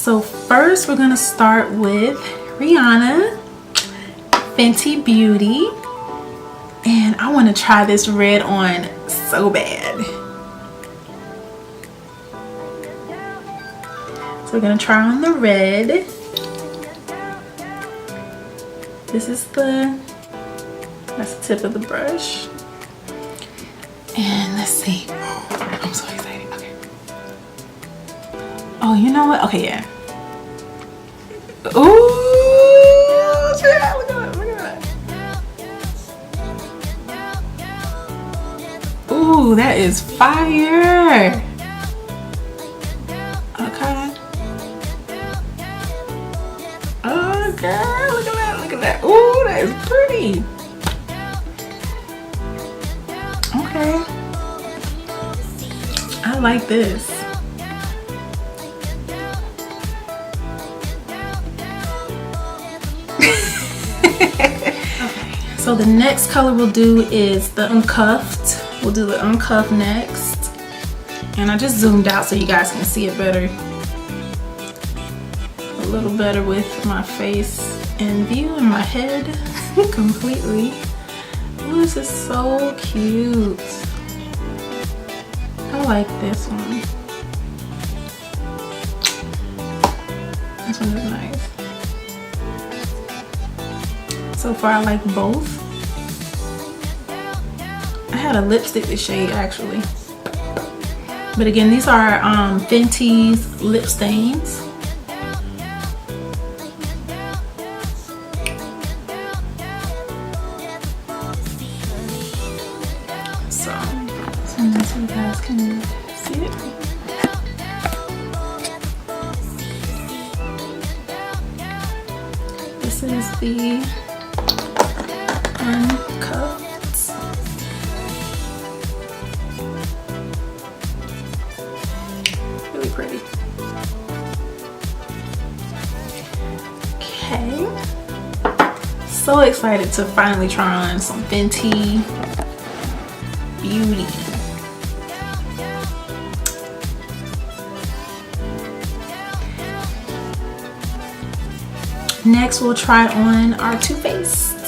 So first we're gonna start with Rihanna Fenty Beauty, and I want to try this red on so bad. So we're gonna try on the red. This is that's the tip of the brush. And let's see. Oh, I'm so excited. Okay. Oh, you know what? Okay, yeah. Ooh, yeah, look at that, look at that. Ooh, that is fire. Okay. Oh, girl, look at that, look at that. Ooh, that is pretty. Okay. I like this. Okay, so the next color we'll do is the uncuffed. We'll do the uncuffed next. And I just zoomed out so you guys can see it better. A little better with my face in view and my head completely. Ooh, this is so cute. I like this one. This one is nice. So far I like both. I had a lipstick this shade actually. But again, these are Fenty's lip stains. So you guys can see it. This is the uncuffed. Really pretty. Okay. So excited to finally try on some Fenty Beauty. Next we'll try on our Too Faced.